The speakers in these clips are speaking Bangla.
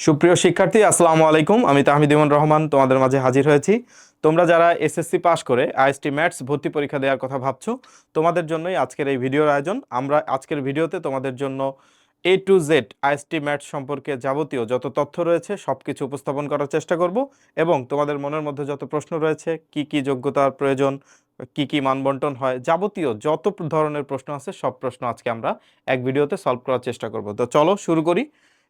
সুপ্রিয় শিক্ষার্থী, আসসালামু আলাইকুম। আমি তাহমিদ ইমন রহমান তোমাদের মাঝে হাজির হয়েছি। তোমরা যারা এসএসসি পাস করে আইএসটি ম্যাথস ভর্তি পরীক্ষা দেওয়ার কথা ভাবছো, তোমাদের জন্যই আজকের এই ভিডিওর আয়োজন। আমরা আজকের ভিডিওতে তোমাদের জন্য এ টু জেড আইএসটি ম্যাথস সম্পর্কে যাবতীয় যত তথ্য রয়েছে সবকিছু উপস্থাপন করার চেষ্টা করব এবং তোমাদের মনের মধ্যে যত প্রশ্ন রয়েছে, কি কি যোগ্যতার প্রয়োজন, কি কি মানবন্টন হয়, যাবতীয় যত ধরনের প্রশ্ন আছে সব প্রশ্ন আজকে আমরা এক ভিডিওতে সলভ করার চেষ্টা করব। তো চলো শুরু করি।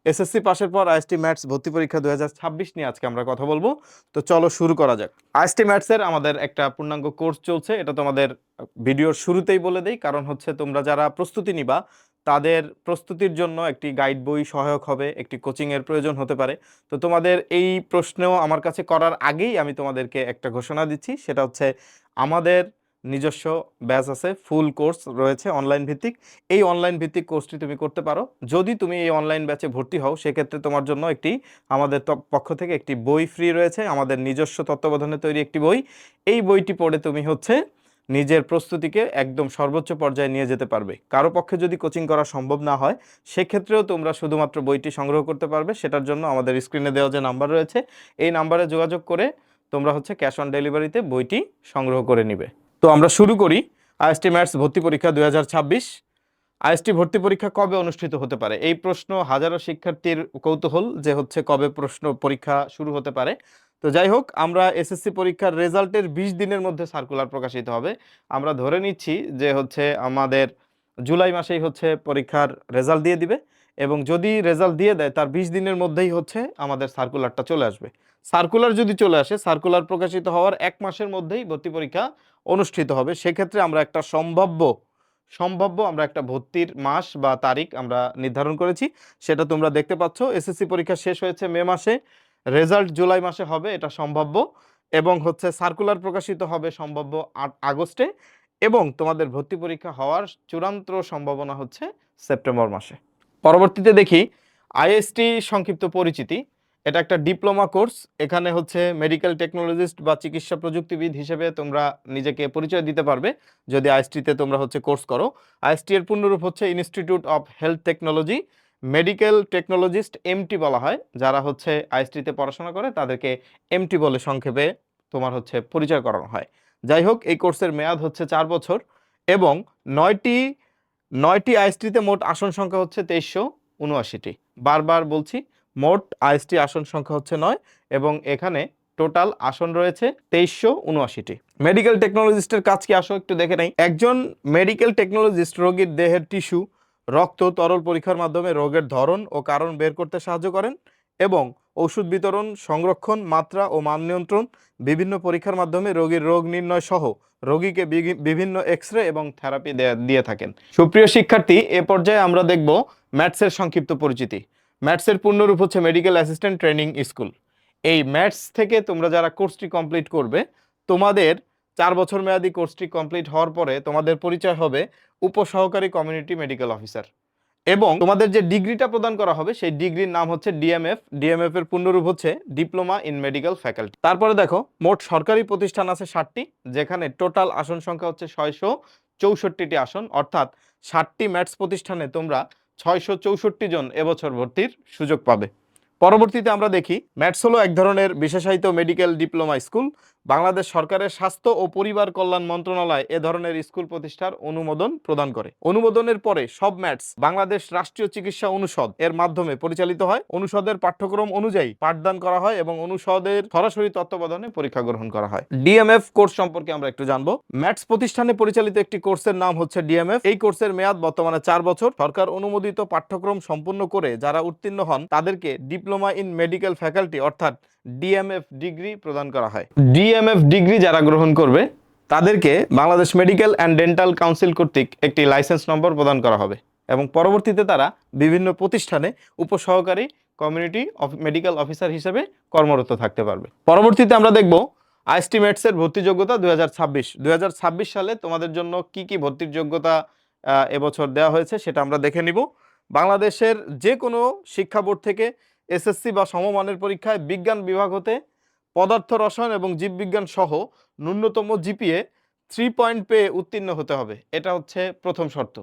এসএসসি পাশের পর আইএসটি ম্যাথস ভর্তি পরীক্ষা 2026 নিয়ে আজকে আমরা কথা বলবো। তো চলো শুরু করা যাক। আইএসটি ম্যাথসের আমাদের একটা পূর্ণাঙ্গ কোর্স চলছে, এটা তোমাদের ভিডিওর শুরুতেই বলে দেই, কারণ হচ্ছে তোমরা যারা প্রস্তুতি নিবা তাদের প্রস্তুতির জন্য একটি গাইড বই সহায়ক হবে, একটি কোচিং এর প্রয়োজন হতে পারে। তো তোমাদের এই প্রশ্নও আমার কাছে করার আগেই আমি তোমাদেরকে একটা ঘোষণা দিচ্ছি, সেটা হচ্ছে আমাদের নিজস্ব ব্যাচ আছে, ফুল কোর্স রয়েছে অনলাইন ভিত্তিক। এই অনলাইন ভিত্তিক কোর্সটি তুমি করতে পারো। যদি তুমি এই অনলাইন ব্যাচে ভর্তি হও সেক্ষেত্রে তোমার জন্য একটি আমাদের পক্ষ থেকে একটি বই ফ্রি রয়েছে, আমাদের নিজস্ব তত্ত্বাবধানে তৈরি একটি বই। এই বইটি পড়ে তুমি হচ্ছে নিজের প্রস্তুতিকে একদম সর্বোচ্চ পর্যায়ে নিয়ে যেতে পারবে। কারো পক্ষে যদি কোচিং করা সম্ভব না হয় সেক্ষেত্রেও তোমরা শুধুমাত্র বইটি সংগ্রহ করতে পারবে। সেটার জন্য আমাদের স্ক্রিনে দেওয়া যে নাম্বার রয়েছে এই নাম্বারে যোগাযোগ করে তোমরা হচ্ছে ক্যাশ অন ডেলিভারিতে বইটি সংগ্রহ করে নিবে। তো আমরা শুরু করি। আইএসটি ম্যাথস ভর্তি পরীক্ষা 2026। আইএসটি ভর্তি পরীক্ষা কবে অনুষ্ঠিত হতে পারে, এই প্রশ্ন হাজারো শিক্ষার্থীর কৌতূহল যে হচ্ছে কবে প্রশ্ন পরীক্ষা শুরু হতে পারে। তো যাই হোক, আমরা এসএসসি পরীক্ষার রেজাল্টের 20 দিনের মধ্যে সার্কুলার প্রকাশিত হবে। আমরা ধরে নিচ্ছি যে হচ্ছে আমাদের জুলাই মাসেই হচ্ছে পরীক্ষার রেজাল্ট দিয়ে দিবে, এবং যদি রেজাল্ট দিয়ে দেয় তার 20 দিনের মধ্যেই হচ্ছে আমাদের সার্কুলারটা চলে আসবে। সার্কুলার যদি চলে আসে, সার্কুলার প্রকাশিত হওয়ার 1 মাসের মধ্যেই ভর্তি পরীক্ষা অনুষ্ঠিত হবে। সেক্ষেত্রে আমরা একটা সম্ভাব্য আমরা একটা ভর্তির মাস বা তারিখ আমরা নির্ধারণ করেছি, সেটা তোমরা দেখতে পাচ্ছ। এসএসসি পরীক্ষা শেষ হয়েছে মে মাসে, রেজাল্ট জুলাই মাসে হবে, এটা সম্ভাব্য। এবং হচ্ছে সার্কুলার প্রকাশিত হবে সম্ভাব্য আগস্টে, এবং তোমাদের ভর্তি পরীক্ষা হওয়ার চূড়ান্ত সম্ভাবনা হচ্ছে সেপ্টেম্বর মাসে। পরবর্তীতে দেখি আইএসটি সংক্ষিপ্ত পরিচিতি। এটা একটা ডিপ্লোমা কোর্স। এখানে হচ্ছে মেডিকেল টেকনোলজিস্ট বা চিকিৎসা প্রযুক্তিবিদ হিসেবে তোমরা নিজেকে পরিচয় দিতে পারবে যদি আইএসটিতে তোমরা হচ্ছে কোর্স করো। আইএসটি এর পূর্ণরূপ হচ্ছে institute of health technology. Medical technologist MT বলা হয়, যারা হচ্ছে আইএসটিতে পড়াশোনা করে তাদেরকে এমটি বলে সংক্ষেপে তোমার হচ্ছে পরিচয় করানো হয়। যাই হোক, এই কোর্সের মেয়াদ হচ্ছে 4 বছর এবং নয়টি আইএসটিতে মোট আসন সংখ্যা হচ্ছে 2379টি। বারবার বলছি, মোট আইএসটি আসন সংখ্যা হচ্ছে 9 এবং এখানে টোটাল আসন রয়েছে 2379টি। মেডিকেল টেকনোলজিস্টের কাজ কি আসো একটু দেখে নেই। একজন মেডিকেল টেকনোলজিস্ট রোগীর দেহের টিস্যু, রক্ত, তরল পরীক্ষার মাধ্যমে রোগের ধরন ও কারণ বের করতে সাহায্য করেন এবং ঔষধ বিতরণ, সংরক্ষণ, মাত্রা ও মান নিয়ন্ত্রণ, বিভিন্ন পরীক্ষার মাধ্যমে রোগীর রোগ নির্ণয় সহ রোগীকে বিভিন্ন এক্স-রে এবং থেরাপি দিয়ে থাকেন। সুপ্রিয় শিক্ষার্থী, এ পর্যায়ে আমরা দেখব ম্যাথসের সংক্ষিপ্ত পরিচিতি। ম্যাথসের পূর্ণরূপ হচ্ছে মেডিকেল অ্যাসিস্ট্যান্ট ট্রেনিং স্কুল। এই ম্যাথস থেকে তোমরা যারা কোর্সটি কমপ্লিট করবে, তোমাদের 4 বছর মেয়াদী কোর্সটি কমপ্লিট হওয়ার পরে তোমাদের পরিচয় হবে উপসহকারী কমিউনিটি মেডিকেল অফিসার, এবং তোমাদের যে ডিগ্রিটা প্রদান করা হবে সেই ডিগ্রির নাম হচ্ছে ডিএমএফ। ডিএমএফ এর পূর্ণরূপ হচ্ছে ডিপ্লোমা ইন মেডিকেল ফ্যাকাল্টি। তারপরে দেখো, মোট সরকারি প্রতিষ্ঠান আছে 60টি, যেখানে টোটাল আসন সংখ্যা হচ্ছে 664টি আসন, অর্থাৎ 60টি ম্যাথস প্রতিষ্ঠানে তোমরা 664 জন এবছর ভর্তির সুযোগ পাবে। পরবর্তীতে আমরা দেখি, ম্যাথস হলো এক ধরনের বিশেষায়িত মেডিকেল ডিপ্লোমা স্কুল। বাংলাদেশ সরকারের স্বাস্থ্য ও পরিবার কল্যাণ মন্ত্রণালয় এ ধরনের স্কুল প্রতিষ্ঠার অনুমোদন প্রদান করে। অনুমোদনের পরে সব ম্যাথস বাংলাদেশ রাষ্ট্রীয় চিকিৎসা অনুষদ এর মাধ্যমে পরিচালিত হয়। অনুষদের পাঠ্যক্রম অনুযায়ী পাঠদান করা হয় এবং অনুষদের সরাসরি তত্ত্বাবধানে পরীক্ষা গ্রহণ করা হয়। ডিএমএফ কোর্স সম্পর্কে আমরা একটু জানবো। ম্যাথস প্রতিষ্ঠানে পরিচালিত একটি কোর্সের নাম হচ্ছে ডিএমএফ। এই কোর্সের মেয়াদ বর্তমানে 4 বছর। সরকার অনুমোদিত পাঠ্যক্রম সম্পূর্ণ করে যারা উত্তীর্ণ হন তাদেরকে ডিপ্লোমা ইন মেডিকেল ফ্যাকাল্টি অর্থাৎ ডিএমএফ ডিগ্রি প্রদান করা হয়। ডিএমএফ ডিগ্রি যারা গ্রহণ করবে তাদেরকে Bangladesh medical and dental council কর্তৃক একটি লাইসেন্স নম্বর প্রদান করা হবে এবং পরবর্তীতে তারা বিভিন্ন প্রতিষ্ঠানে উপসহকারী কমিউনিটি মেডিকেল অফিসার হিসেবে কর্মরত থাকতে পারবে। পরবর্তীতে আমরা দেখব আইএসটি ম্যাথসের ভর্তি যোগ্যতা 2026 সালে তোমাদের জন্য কি কি ভর্তির যোগ্যতা এবছর দেওয়া হয়েছে সেটা আমরা দেখে নিব। বাংলাদেশের যে কোনো শিক্ষা বোর্ড থেকে এসএসসি বা সমমানের পরীক্ষায় বিজ্ঞান বিভাগ হতে পদার্থ রসায়ন এবং জীববিজ্ঞান সহ ন্যূনতম জিপিএ 3 পয়েন্ট পেয়ে উত্তীর্ণ হতে হবে। এটা হচ্ছে প্রথম শর্ত।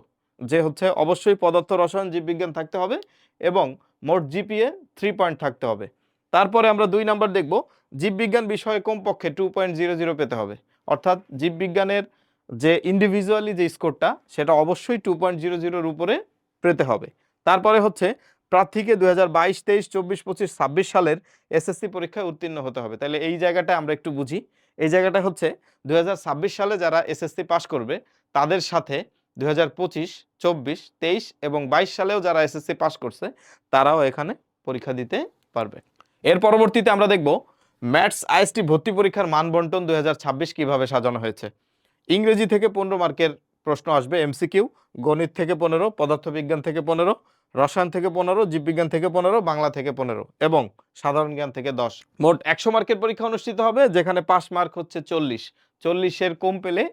যে হচ্ছে অবশ্যই পদার্থ রসায়ন জীববিজ্ঞান থাকতে হবে এবং মোট জিপিএ 3 পয়েন্ট থাকতে হবে। তারপরে আমরা 2 নাম্বার দেখব জীববিজ্ঞান বিষয়ে কমপক্ষে 2.00 পেতে হবে, অর্থাৎ জীববিজ্ঞানের যে ইন্ডিভিজুয়ালি যে স্কোরটা সেটা অবশ্যই 2.00 উপরে পেতে হবে। তারপরে হচ্ছে প্রার্থীকে 2022, 23, 24, 25, 26 সালের এসএসসি পরীক্ষায় উত্তীর্ণ হতে হবে। তাহলে এই জায়গাটা আমরা একটু বুঝি। এই জায়গাটা হচ্ছে 2026 সালে যারা এসএসসি পাস করবে তাদের সাথে 2025, 24, 23 এবং 22 সালেও যারা এসএসসি পাস করছে তারাও এখানে পরীক্ষা দিতে পারবে। এর পরবর্তীতে আমরা দেখব ম্যাথস আইএসটি ভর্তি পরীক্ষার মান বন্টন 2026 কিভাবে সাজানো হয়েছে। ইংরেজি থেকে 15 মার্কের প্রশ্ন আসবে এমসিকিউ, গণিত থেকে 15, পদার্থবিজ্ঞান থেকে 15, রসায়ন থেকে 15, জীববিজ্ঞান থেকে 15, বাংলা থেকে 15 এবং সাধারণ জ্ঞান থেকে 10। মোট 100 মার্কের পরীক্ষা অনুষ্ঠিত হবে, যেখানে পাস মার্ক হচ্ছে 40। 40-এর কম পেলে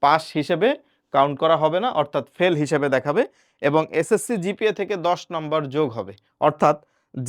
পাস হিসেবে কাউন্ট করা হবে না, অর্থাৎ ফেল হিসেবে দেখাবে এবং এসএসসি জিপিএ থেকে 10 নম্বর যোগ হবে। অর্থাৎ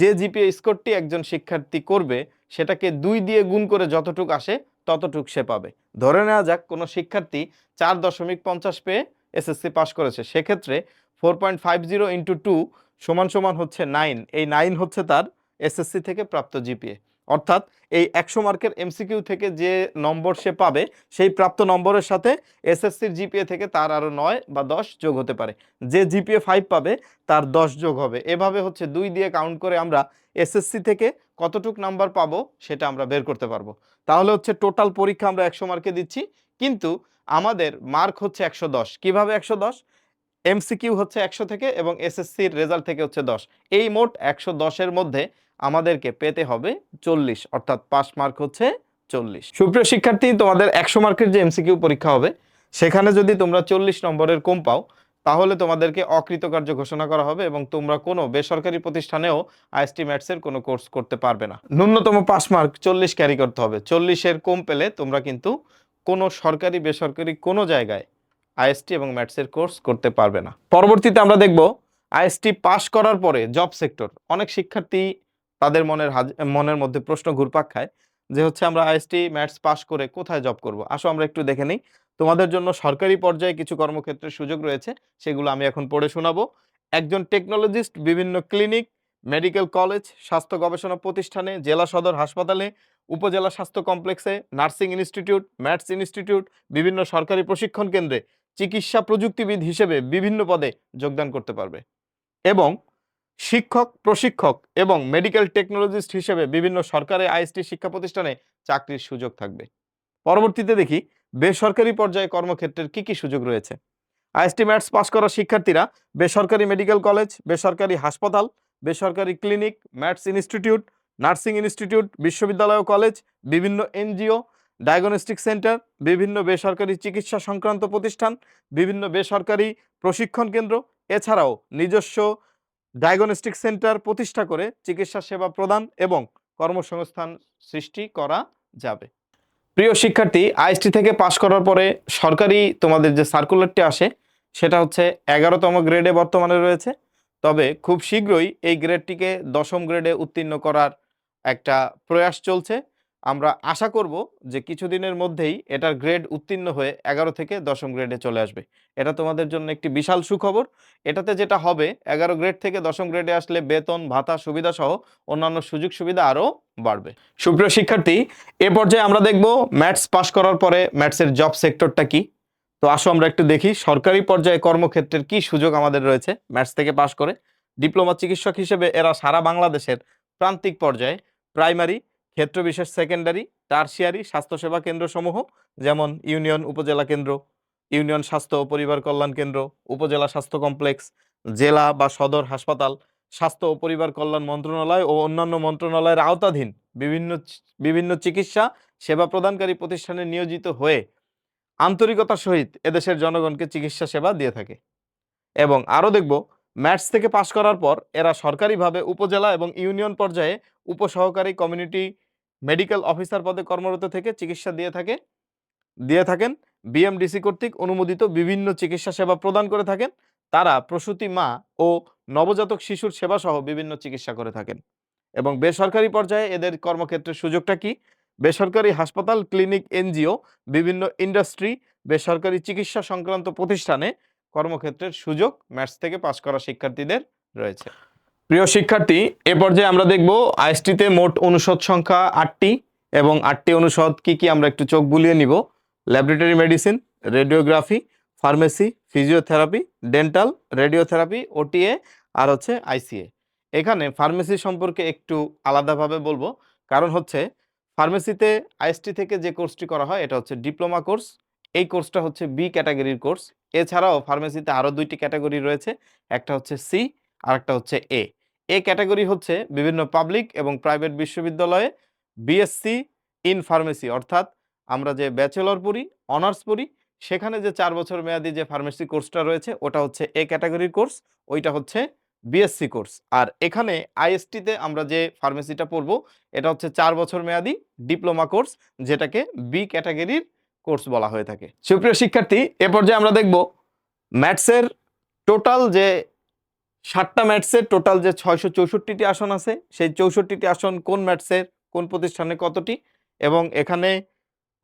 যে জিপিএ স্কোরটি একজন শিক্ষার্থী করবে সেটাকে 2 দিয়ে গুণ করে যতটুক আসে ততটুক সে পাবে। ধরে নেওয়া যাক কোনো শিক্ষার্থী 4.50 পেয়ে এসএসসি পাস করেছে, সেক্ষেত্রে 4.50 ইন্টু 2 সমান সমান হচ্ছে 9। এই 9 হচ্ছে তার এসএসসি থেকে প্রাপ্ত জিপিএ। অর্থাৎ এই 100 মার্কের এমসিকিউ থেকে যে নম্বর সে পাবে সেই প্রাপ্ত নম্বরের সাথে এসএসসির জিপিএ থেকে তার আরও 9 বা 10 যোগ হতে পারে। যে জিপিএ 5 পাবে তার 10 যোগ হবে। এভাবে হচ্ছে 2 দিয়ে কাউন্ট করে আমরা এসএসসি থেকে কতটুক নাম্বার পাবো সেটা আমরা বের করতে পারবো। তাহলে হচ্ছে টোটাল পরীক্ষা আমরা 100 মার্কে দিচ্ছি, কিন্তু আমাদের মার্ক হচ্ছে 110। কিভাবে 110? এমসিকিউ হচ্ছে 100 থেকে এবং এসএসসির রেজাল্ট থেকে হচ্ছে 10। এই মোট 110-এর মধ্যে আমাদেরকে পেতে হবে 40, অর্থাৎ পাস মার্ক হচ্ছে 40। সুপ্রিয় শিক্ষার্থী, তোমাদের 100 মার্কের যে এমসিকিউ পরীক্ষা হবে সেখানে যদি তোমরা 40 নম্বরের কম পাও তাহলে তোমাদেরকে অকৃতকার্য ঘোষণা করা হবে এবং তোমরা কোনো বেসরকারি প্রতিষ্ঠানেও আইএসটি ম্যাথসের কোনো কোর্স করতে পারবে না। ন্যূনতম পাস মার্ক 40 ক্যারি করতে হবে। 40-এর কম পেলে তোমরা কিন্তু কোনো সরকারি বেসরকারি কোনো জায়গায় আইএসটি এবং ম্যাথসের কোর্স করতে পারবে না। পরবর্তীতে আমরা দেখব আইএসটি পাস করার পরে জব সেক্টর। অনেক শিক্ষার্থী তাদের মনের মধ্যে প্রশ্ন ঘুরপাক খায় যে হচ্ছে আমরা আইএসটি ম্যাথস পাস করে কোথায় জব করব। আসো আমরা একটু দেখে নিই। তোমাদের জন্য সরকারি পর্যায়ে কিছু কর্মক্ষেত্রের সুযোগ রয়েছে, সেগুলো আমি এখন পড়ে শোনাবো। একজন টেকনোলজিস্ট বিভিন্ন ক্লিনিক, মেডিকেল কলেজ, স্বাস্থ্য গবেষণা প্রতিষ্ঠানে, জেলা সদর হাসপাতালে, উপজেলা স্বাস্থ্য কমপ্লেক্সে, নার্সিং ইনস্টিটিউট, ম্যাথস ইনস্টিটিউট, বিভিন্ন সরকারি প্রশিক্ষণ কেন্দ্রে চিকিৎসা প্রযুক্তিবিদ হিসেবে বিভিন্ন পদে যোগদান করতে পারবে এবং শিক্ষক, প্রশিক্ষক এবং মেডিকেল টেকনোলজিস্ট হিসেবে বিভিন্ন সরকারি আইএসটি শিক্ষা প্রতিষ্ঠানে চাকরির সুযোগ থাকবে। পরবর্তীতে দেখি বেসরকারি পর্যায়ে কর্মক্ষেত্রের কি কি সুযোগ রয়েছে। আইএসটি ম্যাথস পাস করা শিক্ষার্থীরা বেসরকারি মেডিকেল কলেজ, বেসরকারি হাসপাতাল, বেসরকারি clinic, maths institute, nursing institute, বিশ্ববিদ্যালয় ও কলেজ, বিভিন্ন এনজিও, ডায়াগনস্টিক সেন্টার, বিভিন্ন বেসরকারি চিকিৎসা সংক্রান্ত প্রতিষ্ঠান, বিভিন্ন বেসরকারি প্রশিক্ষণ কেন্দ্র, এছাড়াও নিজস্ব ডায়াগনস্টিক সেন্টার প্রতিষ্ঠা করে চিকিৎসা সেবা প্রদান এবং কর্মসংস্থান সৃষ্টি করা যাবে। প্রিয় শিক্ষার্থী, আইএসটি থেকে পাশ করার পরে সরকারি তোমাদের যে সার্কুলারটি আসে সেটা হচ্ছে 11তম গ্রেডে বর্তমানে রয়েছে, তবে খুব শীঘ্রই এই গ্রেডটিকে 10ম গ্রেডে উত্তীর্ণ করার একটা প্রয়াস চলছে। আমরা আশা করব যে কিছুদিনের মধ্যেই এটার গ্রেড উত্তীর্ণ হয়ে 11 থেকে 10ম গ্রেডে চলে আসবে। এটা তোমাদের জন্য একটি বিশাল সুখবর। এটাতে যেটা হবে 11 গ্রেড থেকে 10ম গ্রেডে আসলে বেতন, ভাতা, সুবিধা সহ অন্যান্য সুযোগ সুবিধা আরও বাড়বে। সুপ্রিয় শিক্ষার্থী, এ পর্যায়ে আমরা দেখব ম্যাথস পাস করার পরে ম্যাথসের জব সেক্টরটা কি। তো আসো আমরা একটু দেখি সরকারি পর্যায়ে কর্মক্ষেত্রের কি সুযোগ আমাদের রয়েছে ম্যাথস থেকে পাস করে। ডিপ্লোমা চিকিৎসক হিসেবে এরা সারা বাংলাদেশের প্রান্তিক পর্যায়ে প্রাইমারি, ক্ষেত্রবিশেষ সেকেন্ডারি, টারসিয়ারি স্বাস্থ্যসেবা কেন্দ্রসমূহ যেমন ইউনিয়ন উপজেলা কেন্দ্র, ইউনিয়ন স্বাস্থ্য ও পরিবার কল্যাণ কেন্দ্র, উপজেলা স্বাস্থ্য কমপ্লেক্স, জেলা বা সদর হাসপাতাল, স্বাস্থ্য ও পরিবার কল্যাণ মন্ত্রণালয় ও অন্যান্য মন্ত্রণালয়ের আওতাধীন বিভিন্ন চিকিৎসা সেবা প্রদানকারী প্রতিষ্ঠানে নিয়োজিত হয়ে আন্তরিকতার সহিত এদেশের জনগণকে চিকিৎসা সেবা দিয়ে থাকে। এবং আরও দেখব ম্যাথস থেকে পাশ করার পর এরা সরকারিভাবে উপজেলা এবং ইউনিয়ন পর্যায়ে উপসহকারী কমিউনিটি মেডিকেল অফিসার পদে কর্মরত থেকে চিকিৎসা দিয়ে থাকেন। বিএমডিসি কর্তৃক অনুমোদিত বিভিন্ন চিকিৎসা সেবা প্রদান করে থাকেন। তারা প্রসূতি মা ও নবজাতক শিশুর সেবা সহ বিভিন্ন চিকিৎসা করে থাকেন। এবং বেসরকারি পর্যায়ে এদের কর্মক্ষেত্রের সুযোগটা কি? বেসরকারি হাসপাতাল, ক্লিনিক, এনজিও, বিভিন্ন ইন্ডাস্ট্রি, বেসরকারি চিকিৎসা সংক্রান্ত প্রতিষ্ঠানে কর্মক্ষেত্রের সুযোগ ম্যাথস থেকে পাশ করা শিক্ষার্থীদের রয়েছে। প্রিয় শিক্ষার্থী, এ পর্যায়ে আমরা দেখব আইএসটিতে মোট অনুষদ সংখ্যা 8টি এবং 8টি অনুষদ কি কি আমরা একটু চোখ বুলিয়ে নিব। Laboratory medicine, radiography, pharmacy, physiotherapy, dental, radiotherapy, OTA আর হচ্ছে আইসিএ। এখানে ফার্মেসি সম্পর্কে একটু আলাদাভাবে বলবো, কারণ হচ্ছে ফার্মেসিতে আইএসটি থেকে যে কোর্সটি করা হয় এটা হচ্ছে ডিপ্লোমা কোর্স। এই কোর্সটা হচ্ছে বি ক্যাটাগরির কোর্স। এছাড়াও ফার্মেসিতে আরও 2টি ক্যাটাগরি রয়েছে, একটা হচ্ছে সি আর একটা হচ্ছে এ। এ ক্যাটাগরি হচ্ছে বিভিন্ন পাবলিক এবং প্রাইভেট বিশ্ববিদ্যালয়ে বিএসসি ইন ফার্মেসি, অর্থাৎ আমরা যে ব্যাচেলর পড়ি, অনার্স পড়ি, সেখানে যে 4 বছর মেয়াদী যে ফার্মেসি কোর্সটা রয়েছে ওটা হচ্ছে এ ক্যাটাগরির কোর্স, ওইটা হচ্ছে বিএসসি কোর্স। আর এখানে আইএসটিতে আমরা যে ফার্মেসিটা পড়বো এটা হচ্ছে 4 বছর মেয়াদী ডিপ্লোমা কোর্স, যেটাকে বি ক্যাটাগরির কোর্স বলা হয়ে থাকে। সুপ্রিয় শিক্ষার্থী, এ পর্যায়ে আমরা দেখব ম্যাথসের টোটাল যে 7টা ম্যাথসের টোটাল যে 664টি আসন আছে, সেই 64টি আসন কোন ম্যাথসের কোন প্রতিষ্ঠানে কতটি এবং এখানে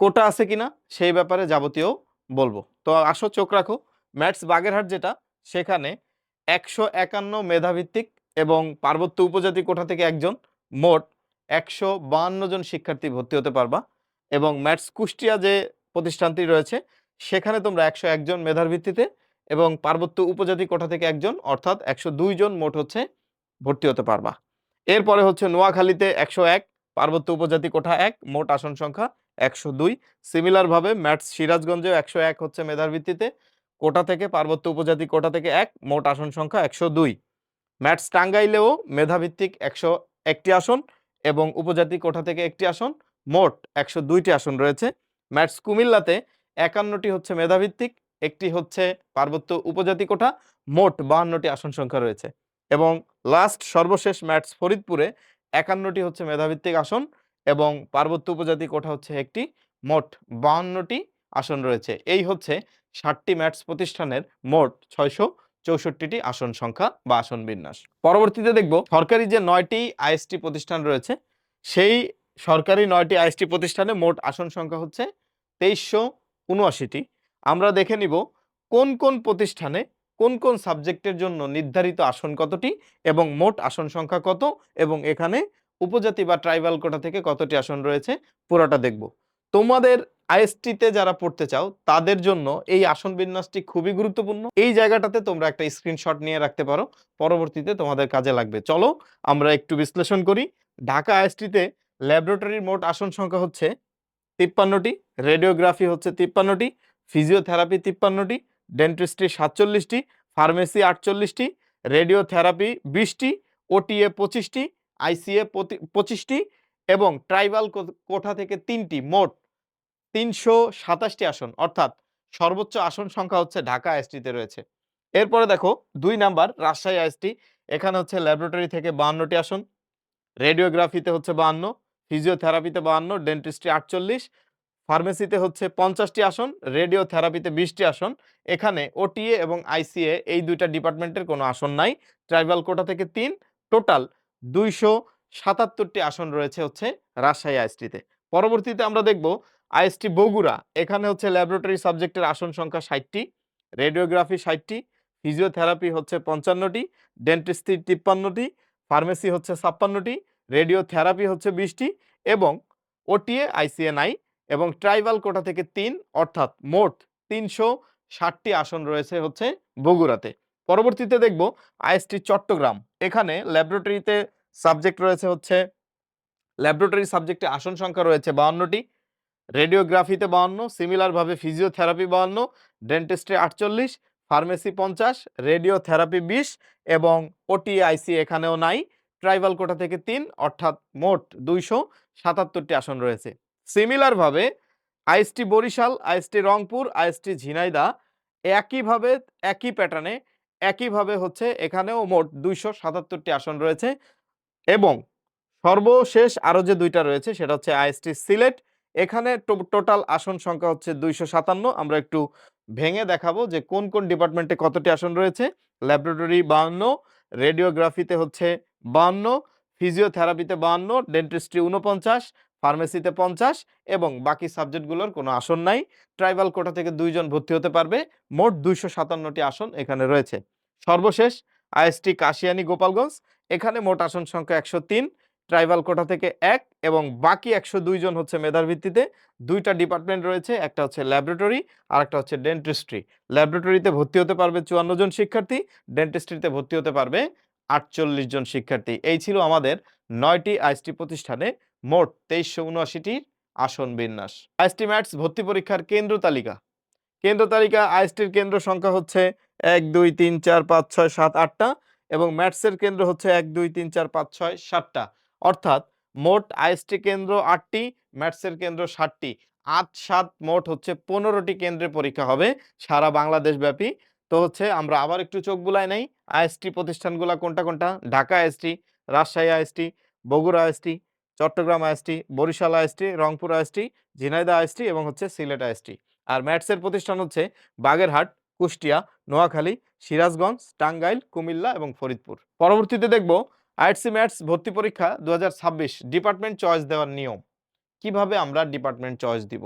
কোটা আছে কিনা সেই ব্যাপারে যাবতীয় বলবো। তো আসো চোখ রাখো, ম্যাথস বাগেরহাট যেটা, সেখানে 151 মেধাভিত্তিক এবং পার্বত্য উপজাতি কোটা থেকে একজন, মোট 152 জন শিক্ষার্থী ভর্তি হতে পারবা। এবং ম্যাথস কুষ্টিয়া যে প্রতিষ্ঠানটি রয়েছে সেখানে তোমরা 101 জন মেধার ভিত্তিতে এবং পার্বত্য উপজাতি কোটা থেকে একজন, অর্থাৎ 102 জন মোট হচ্ছে ভর্তি হতে পারবা। এরপরে হচ্ছে নোয়াখালীতে 101, পার্বত্য উপজাতি কোঠা 1, মোট আসন সংখ্যা 102। সিমিলার ভাবে ম্যাথস সিরাজগঞ্জে 101 হচ্ছে মেধার ভিত্তিতে, কোটা থেকে পার্বত্য উপজাতি কোটা থেকে 1, মোট আসন সংখ্যা 102। ম্যাথস টাঙ্গাইলেও মেধাভিত্তিক 101টি আসন এবং উপজাতি কোঠা থেকে 1টি আসন, মোট 102টি আসন রয়েছে। ম্যাথস কুমিল্লাতে 51টি হচ্ছে মেধাভিত্তিক, একটি হচ্ছে পার্বত্য উপজাতি কোঠা, মোট 52টি আসন সংখ্যা রয়েছে। এবং লাস্ট সর্বশেষ ম্যাথস ফরিদপুরে 51টি হচ্ছে মেধাভিত্তিক আসন এবং পার্বত্য উপজাতি কোঠা হচ্ছে একটি, মোট 52টি আসন রয়েছে। এই হচ্ছে 60টি ম্যাথস প্রতিষ্ঠানের মোট 664টি আসন সংখ্যা বা আসন বিন্যাস। পরবর্তীতে দেখব সরকারি যে 9টি আইএসটি প্রতিষ্ঠান রয়েছে, সেই সরকারি 9টি আইএসটি প্রতিষ্ঠানে মোট আসন সংখ্যা হচ্ছে 2379টি। আমরা দেখে নিব কোন কোন প্রতিষ্ঠানে কোন কোন সাবজেক্টের জন্য নির্ধারিত আসন কতটি এবং মোট আসন সংখ্যা কত এবং এখানে উপজাতি বা ট্রাইবাল কোটা থেকে কতটি আসন রয়েছে, পুরোটা দেখব। তোমাদের আইএসটিতে যারা পড়তে চাও তাদের জন্য এই আসন বিন্যাসটি খুবই গুরুত্বপূর্ণ। এই জায়গাটাতে তোমরা একটা স্ক্রিনশট নিয়ে রাখতে পারো, পরবর্তীতে তোমাদের কাজে লাগবে। চলো আমরা একটু বিশ্লেষণ করি। ঢাকা আইএসটিতে ল্যাবরেটরির মোট আসন সংখ্যা হচ্ছে 53টি, রেডিওগ্রাফি হচ্ছে 53টি, ফিজিওথেরাপি 53টি, ডেন্টিস্ট্রি 47টি, ফার্মেসি 48টি, রেডিওথেরাপি 20টি, ওটিএ 25টি, আইসিএ 25টি এবং ট্রাইবাল কোঠা থেকে 3টি, মোট 327টি আসন, অর্থাৎ সর্বোচ্চ আসন সংখ্যা হচ্ছে ঢাকা আইএসটিতে রয়েছে। এরপরে দেখো 2 নাম্বার রাজশাহী আইএসটি, এখানে হচ্ছে ল্যাবরেটরি থেকে 52টি আসন, রেডিওগ্রাফিতে হচ্ছে 52, ফিজিওথেরাপিতে 52, ডেন্টিস্ট্রি 48, ফার্মেসিতে হচ্ছে 50টি আসন, রেডিওথেরাপিতে 20টি আসন। এখানে ওটিএ এবং আইসিএ এই দুইটা ডিপার্টমেন্টের কোনো আসন নাই। ট্রাইবাল কোটা থেকে 3, টোটাল 277টি আসন রয়েছে হচ্ছে রাজশাহী আইএসটিতে। পরবর্তীতে আমরা দেখব আইএসটি বগুড়া, এখানে হচ্ছে ল্যাবরেটরি সাবজেক্টের আসন সংখ্যা 60টি, রেডিওগ্রাফি 60টি, ফিজিওথেরাপি হচ্ছে 55টি, ডেন্টিস্ট্রি 53টি, ফার্মেসি হচ্ছে 56টি, রেডিওথেরাপি হচ্ছে 20টি এবং ওটিএ আইসিএ নাই এবং ট্রাইবাল কোটা থেকে 3, অর্থাৎ মোট 360টি আসন রয়েছে হচ্ছে বগুড়াতে। পরবর্তীতে দেখব আইএসটি চট্টগ্রাম, এখানে ল্যাবরেটরিতে সাবজেক্ট রয়েছে হচ্ছে, ল্যাবরেটরি সাবজেক্টে আসন সংখ্যা রয়েছে 52টি, রেডিওগ্রাফিতে 52, সিমিলার ভাবে ফিজিওথেরাপি 52, ডেন্টিস্ট্রি 48, ফার্মেসি 50, রেডিওথেরাপি 20 এবং ওটি আইসি এখানেও নাই। ট্রাইবাল কোটা থেকে 3, অর্থাৎ মোট 277টি আসন রয়েছে। সিমিলার ভাবে IST Barishal, IST Rangpur, IST Jhenaidah একইভাবে একই প্যাটার্নে একইভাবে হচ্ছে এখানেও মোট 277টি আসন রয়েছে এবং সর্বশেষ আরো যে দুইটা রয়েছে সেটা হচ্ছে আইএসটি সিলেট, এখানে টোটাল আসন সংখ্যা হচ্ছে 257। আমরা একটু ভেঙে দেখাবো যে কোন কোন ডিপার্টমেন্টে কতটি আসন রয়েছে। ল্যাবরেটরি 52, রেডিওগ্রাফিতে হচ্ছে 52, ফিজিওথেরাপিতে 52, ডেন্টিস্ট্রি 49, ফার্মেসিতে 50 এবং বাকি সাবজেক্টগুলোর কোনো আসন নাই। ট্রাইবাল কোটা থেকে 2 জন ভর্তি হতে পারবে। মোট 257টি আসন এখানে রয়েছে। সর্বশেষ আইএসটি কাশিয়ানী গোপালগঞ্জ, এখানে মোট আসন সংখ্যা 103, ট্রাইবাল কোটা থেকে 1 এবং বাকি 102 জন হচ্ছে মেধার ভিত্তিতে। দুইটা ডিপার্টমেন্ট রয়েছে, একটা হচ্ছে ল্যাবরেটরি আর একটা হচ্ছে ডেন্টিস্ট্রি। ল্যাবরেটরিতে ভর্তি হতে পারবে 54 জন শিক্ষার্থী, ডেন্টিস্ট্রিতে ভর্তি হতে পারবে 48 জন শিক্ষার্থী। এই ছিল আমাদের 9টি আইএসটি প্রতিষ্ঠানে মোট 2379টি আসন বিন্যাস। আইএসটি ম্যাথস ভর্তি পরীক্ষার কেন্দ্র তালিকা। কেন্দ্র তালিকা আইএসটির কেন্দ্র সংখ্যা হচ্ছে 1 2 3 4 5 6 7 8টা এবং ম্যাথসের কেন্দ্র হচ্ছে 1 2 3 4 5 6 7টা। অর্থাৎ মোট আইএসটি কেন্দ্র 8টি, ম্যাথসের কেন্দ্র 7টি, 8 7 মোট হচ্ছে 15টি কেন্দ্রে পরীক্ষা হবে সারা বাংলাদেশ ব্যাপী। তো হচ্ছে আমরা আবার একটু চোখ বুলাই নাই আইএসটি প্রতিষ্ঠানগুলো কোনটা কোনটা। Dhaka IST, Rajshahi IST, Bogura IST, Chattogram IST, Barishal IST, Rangpur IST, Jhenaidah IST এবং হচ্ছে সিলেট আইএসটি। আর ম্যাথসের প্রতিষ্ঠান হচ্ছে বাগেরহাট, কুষ্টিয়া, নোয়াখালী, সিরাজগঞ্জ, টাঙ্গাইল, কুমিল্লা এবং ফরিদপুর। পরবর্তীতে দেখব আইএসসি ম্যাথস ভর্তি পরীক্ষা 2026 ডিপার্টমেন্ট চয়েস দেওয়ার নিয়ম। কিভাবে আমরা ডিপার্টমেন্ট চয়েস দিব।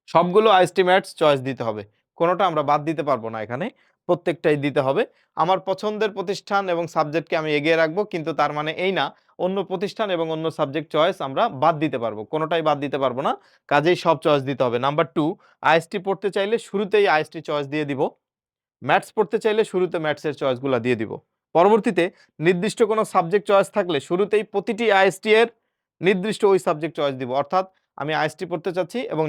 সবগুলো আইএসটি ম্যাথস চয়েস দিতে হবে, কোনোটা আমরা বাদ দিতে পারবো না, এখানে প্রত্যেকটাই দিতে হবে। আমার পছন্দের প্রতিষ্ঠান এবং সাবজেক্টকে আমি এগিয়ে রাখবো, কিন্তু তার মানে এই না অন্য প্রতিষ্ঠান এবং অন্য সাবজেক্ট চয়েস আমরা বাদ দিতে পারবো, কোনোটাই বাদ দিতে পারবো না, কাজেই সব চয়েস দিতে হবে। নাম্বার 2, আইএসটি পড়তে চাইলে শুরুতেই আইএসটি চয়েস দিয়ে দিব, ম্যাথস পড়তে চাইলে শুরুতে ম্যাথসের চয়েসগুলো দিয়ে দিব। পরবর্তীতে নির্দিষ্ট কোনো সাবজেক্ট চয়েস থাকলে শুরুতেই প্রতিটি আইএসটি এর নির্দিষ্ট ওই সাবজেক্ট চয়েস দিব। অর্থাৎ আমি আইএসটি পড়তে চাচ্ছি এবং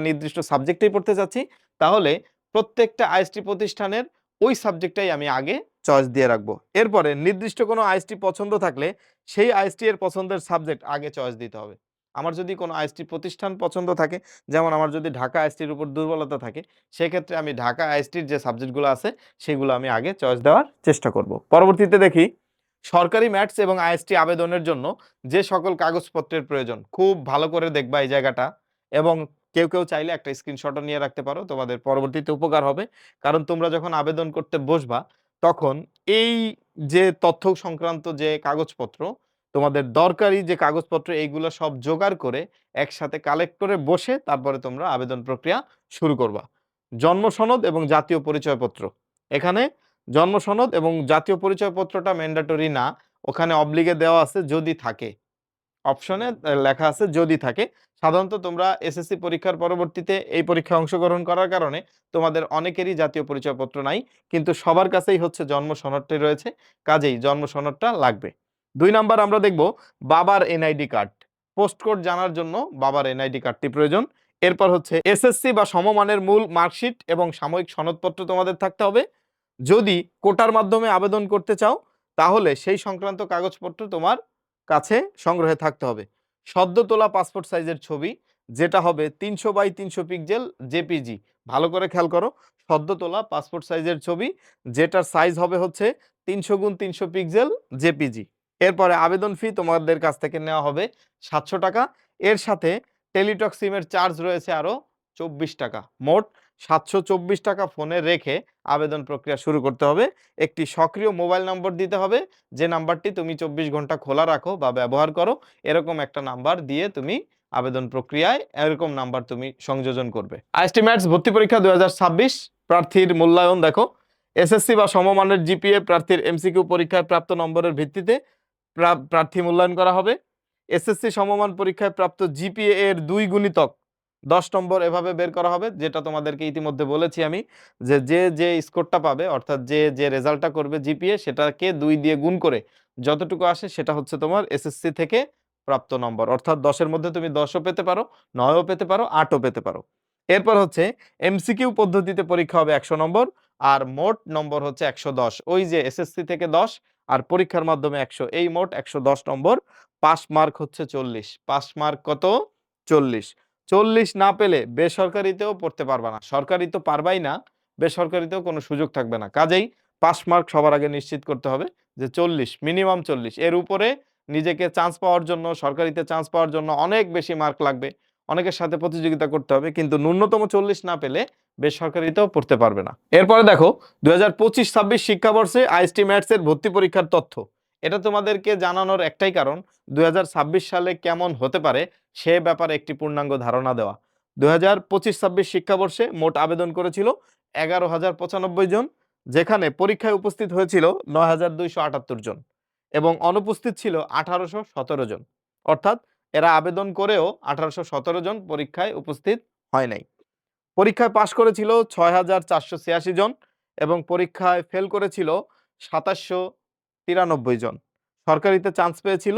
নির্দিষ্ট সাবজেক্টেই পড়তে চাচ্ছি, তাহলে প্রত্যেকটা আইএসটি প্রতিষ্ঠানের ওই সাবজেক্টটাই আমি আগে চয়েস দিয়ে রাখবো। এরপরে নির্দিষ্ট কোনো আইএসটি পছন্দ থাকলে সেই আইএসটি এর পছন্দের সাবজেক্ট আগে চয়েস দিতে হবে। আমার যদি কোনো আইএসটি প্রতিষ্ঠান পছন্দ থাকে, যেমন আমার যদি ঢাকা আইএসটির উপর দুর্বলতা থাকে, সেক্ষেত্রে আমি ঢাকা আইএসটির যে সাবজেক্টগুলো আছে সেগুলো আমি আগে চয়েস দেওয়ার চেষ্টা করব। পরবর্তীতে দেখি সরকারি ম্যাথস এবং আইএসটি আবেদনের জন্য যে সকল কাগজপত্রের প্রয়োজন। খুব ভালো করে দেখবা এই জায়গাটা, এবং কেউ কেউ চাইলে একটা স্ক্রিনশটও নিয়ে রাখতে পারো, তোমাদের পরবর্তীতে উপকার হবে। কারণ তোমরা যখন আবেদন করতে বসবা তখন এই যে তথ্য সংক্রান্ত যে কাগজপত্র, তোমাদের দরকারি যে কাগজপত্র, এইগুলো সব জোগাড় করে একসাথে কালেক্ট করে বসে তারপরে তোমরা আবেদন প্রক্রিয়া শুরু করবা। জন্ম সনদ এবং জাতীয় পরিচয়পত্র। এখানে জন্ম সনদ এবং জাতীয় পরিচয়পত্রটা ম্যান্ডেটরি না, ওখানে অবলিগে দেওয়া আছে যদি থাকে, অপশনে লেখা আছে যদি থাকে। সাধারণত তোমরা এসএসসি পরীক্ষার পরবর্তীতে এই পরীক্ষায় অংশগ্রহণ করার কারণে তোমাদের অনেকেরই জাতীয় পরিচয়পত্র নাই, কিন্তু সবার কাছেই হচ্ছে জন্ম সনদটি রয়েছে, কাজেই জন্ম সনদটা লাগবে। 2 নাম্বার আমরা দেখব বাবার এনআইডি কার্ড। পোস্ট কোড জানার জন্য বাবার এনআইডি কার্ডটি প্রয়োজন। এরপর হচ্ছে এসএসসি বা সমমানের মূল মার্কশিট এবং সাময়িক সনদপত্র তোমাদের থাকতে হবে। যদি কোটার মাধ্যমে আবেদন করতে চাও তাহলে সেই সংক্রান্ত কাগজপত্র তোমার কাছে সংগ্রহে থাকতে হবে। সদ্য তোলা পাসপোর্ট সাইজের ছবি, যেটা হবে 300 বাই 300 পিক্সেল জেপিজি। ভালো করে খেয়াল করো, সদ্য তোলা পাসপোর্ট সাইজের ছবি যেটার সাইজ হবে হচ্ছে 300 গুণ 300 পিক্সেল জেপিজি। এরপরে আবেদন ফি তোমাদের কাছ থেকে নেওয়া হবে 700 টাকা। এর সাথে টেলিটক সিমের চার্জ রয়েছে আরো 24 টাকা। মোট 724 টাকা ফোনে রেখে আবেদন প্রক্রিয়া শুরু করতে হবে। একটি সক্রিয় মোবাইল নম্বর দিতে হবে, যে নাম্বারটি তুমি 24 ঘন্টা খোলা রাখো বা ব্যবহার করো, এরকম একটা নাম্বার দিয়ে তুমি আবেদন প্রক্রিয়ায় এরকম নাম্বার তুমি সংযোজন করবে। আইএসটি ম্যাথস ভর্তি পরীক্ষা 2026 প্রার্থীর মূল্যায়ন দেখো। এসএসসি বা সমমানের জিপিএ প্রার্থীর এমসিকিউ পরীক্ষায় প্রাপ্ত নম্বরের ভিত্তিতে প্রার্থী মূল্যায়ন করা হবে। এসএসসি সমমান পরীক্ষায় প্রাপ্ত জিপিএ এর 2 গুণিতক 10 নম্বর এভাবে বের করা হবে, যেটা তোমাদেরকে ইতিমধ্যে বলেছি আমি, যে স্কোরটা পাবে, অর্থাৎ যে রেজাল্টটা করবে জিপিএ, সেটাকে 2 দিয়ে গুণ করে যতটুকু আসে সেটা হচ্ছে তোমার এসএসসি থেকে প্রাপ্ত নম্বর। অর্থাৎ 10-এর মধ্যে তুমি 10ও পেতে পারো, 9ও পেতে পারো, 8ও পেতে পারো। এরপর হচ্ছে এমসিকিউ পদ্ধতিতে পরীক্ষা হবে 100 নম্বর, আর মোট নম্বর হচ্ছে 110। ওই যে এসএসসি থেকে 10 আর পরীক্ষার মাধ্যমে 100, এই মোট 110 নম্বর। পাস মার্ক হচ্ছে 40। পাস মার্ক কত? 40। 40 না পেলে বেসরকারিতেও পড়তে পারবা না, সরকারি তো পারবাই না, বেসরকারিতেও কোনো সুযোগ থাকবে না। কাজেই পাস মার্ক সবার আগে নিশ্চিত করতে হবে যে 40, মিনিমাম 40। এর উপরে নিজেকে চান্স পাওয়ার জন্য, সরকারিতে চান্স পাওয়ার জন্য অনেক বেশি মার্ক লাগবে, অনেকের সাথে প্রতিযোগিতা করতে হবে, কিন্তু ন্যূনতম 40 না পেলে বেসরকারিতেও পড়তে পারবে না। এরপরে দেখো 2025-26 শিক্ষাবর্ষে আইএসটি ম্যাথস এর ভর্তি পরীক্ষার তথ্য। এটা তোমাদেরকে জানানোর একটাই কারণ 2026 সালে কেমন হতে পারে সে ব্যাপারে একটি পূর্ণাঙ্গ ধারণা দেওয়া। 2025-26 শিক্ষাবর্ষে মোট আবেদন করেছিল 11,095 জন, যেখানে পরীক্ষায় উপস্থিত হয়েছিল 9,278 জন এবং অনুপস্থিত ছিল 1,817 জন। অর্থাৎ এরা আবেদন করেও 1,817 জন পরীক্ষায় উপস্থিত হয় নাই। পরীক্ষায় পাশ করেছিল 6,486 জন এবং পরীক্ষায় ফেল করেছিল 2,793 জন। সরকারিতে চান্স পেয়েছিল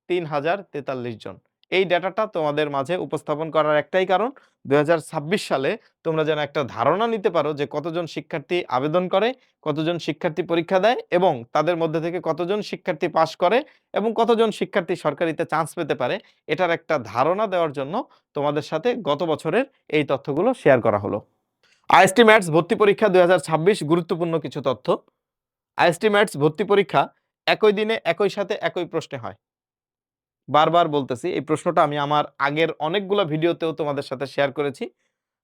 3,043 জন। এই ডেটাটা তোমাদের মাঝে উপস্থাপন করার একটাই কারণ 2026 সালে তোমরা যেন একটা ধারণা নিতে পারো যে কতজন শিক্ষার্থী আবেদন করে, কতজন শিক্ষার্থী পরীক্ষা দেয় এবং তাদের মধ্যে থেকে কতজন শিক্ষার্থী পাশ করে এবং কতজন শিক্ষার্থী সরকারিতে চান্স পেতে পারে, এটার একটা ধারণা দেওয়ার জন্য তোমাদের সাথে গত বছরের এই তথ্যগুলো শেয়ার করা হলো। আইএসটি ম্যাথস ভর্তি পরীক্ষা 2026 গুরুত্বপূর্ণ কিছু তথ্য। আইএসটি ম্যাথস ভর্তি পরীক্ষা একই দিনে একই সাথে একই প্রশ্নে হয়। বারবার বলতেছি, এই প্রশ্নটা আমি আমার আগের অনেকগুলো ভিডিওতেও তোমাদের সাথে শেয়ার করেছি।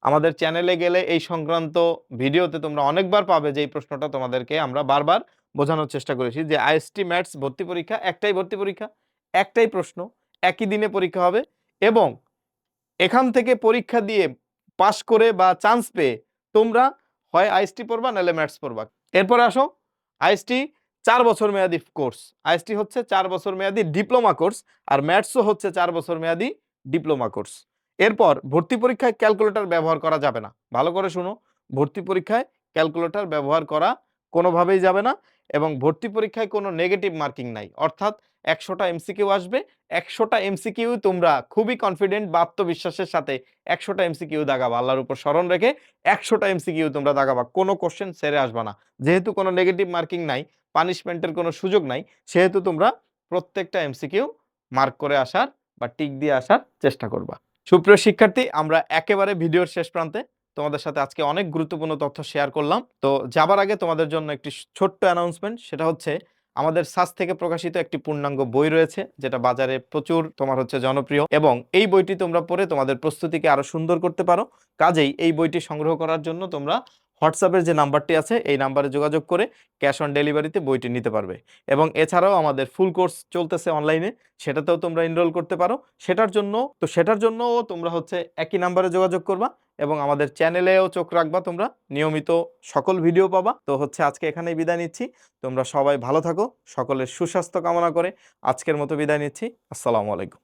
আমাদের চ্যানেলে গেলে এই সংক্রান্ত ভিডিওতে তোমরা অনেকবার পাবে যে এই প্রশ্নটা তোমাদেরকে আমরা বারবার বোঝানোর চেষ্টা করেছি যে আইএসটি ম্যাথস ভর্তি পরীক্ষা একটাই ভর্তি পরীক্ষা, একটাই প্রশ্ন, একই দিনে পরীক্ষা হবে এবং এখান থেকে পরীক্ষা দিয়ে পাস করে বা চান্স পেয়ে তোমরা হয় আইএসটি পড়বা নাহলে ম্যাথস পড়বা। এরপরে আসো, আইএসটি 4 বছর মেয়াদী কোর্স। আইএসটি হচ্ছে 4 বছর মেয়াদী ডিপ্লোমা কোর্স আর ম্যাথসও হচ্ছে 4 বছর মেয়াদী ডিপ্লোমা কোর্স। এরপর ভর্তি পরীক্ষায় ক্যালকুলেটর ব্যবহার করা যাবে না। ভালো করে শুনো, ভর্তি পরীক্ষায় ক্যালকুলেটর ব্যবহার করা কোনোভাবেই যাবে না এবং ভর্তি পরীক্ষায় কোনো নেগেটিভ মার্কিং নাই। অর্থাৎ 100টা এমসিকিউ আসবে, 100টা এমসিকিউ তোমরা খুবই কনফিডেন্ট বা আত্মবিশ্বাসের সাথে 100টা এমসিকিউ দাগাবা। আল্লাহর উপর স্মরণ রেখে 100টা এমসিকিউ তোমরা দাগাবা, কোনো কোশ্চেন ছেড়ে আসবা না। যেহেতু কোনো নেগেটিভ মার্কিং নাই, পানিশমেন্টের কোনো সুযোগ নাই, সেহেতু তোমরা প্রত্যেকটা এমসিকিউ মার্ক করে আসার বা টিক দিয়ে আসার চেষ্টা করবা। সুপ্রিয় শিক্ষার্থী, আমরা একেবারে ভিডিওর শেষ প্রান্তে। তোমাদের সাথে আজকে অনেক গুরুত্বপূর্ণ তথ্য শেয়ার করলাম। তো যাবার আগে তোমাদের জন্য একটি ছোট্ট অ্যানাউন্সমেন্ট, সেটা হচ্ছে আমাদের সাজ থেকে প্রকাশিত একটি পূর্ণাঙ্গ বই রয়েছে যেটা বাজারে প্রচুর তোমার হচ্ছে জনপ্রিয় এবং এই বইটি তোমরা পড়ে তোমাদের প্রস্তুতিকে আরো সুন্দর করতে পারো। কাজেই এই বইটি সংগ্রহ করার জন্য তোমরা হোয়াটসঅ্যাপের যে নাম্বারটি আছে এই নাম্বারে যোগাযোগ করে ক্যাশ অন ডেলিভারিতে বইটি নিতে পারবে এবং এছাড়াও আমাদের ফুল কোর্স চলতেছে অনলাইনে, সেটাতেও তোমরা এনরোল করতে পারো। সেটার জন্যও তোমরা হচ্ছে একই নাম্বারে যোগাযোগ করবা এবং আমাদের চ্যানেলেও চোখ রাখবা, তোমরা নিয়মিত সকল ভিডিও পাবা। তো হচ্ছে আজকে এখানেই বিদায় নিচ্ছি। তোমরা সবাই ভালো থাকো, সকলের সুস্বাস্থ্য কামনা করে আজকের মতো বিদায় নিচ্ছি। আসসালামু আলাইকুম।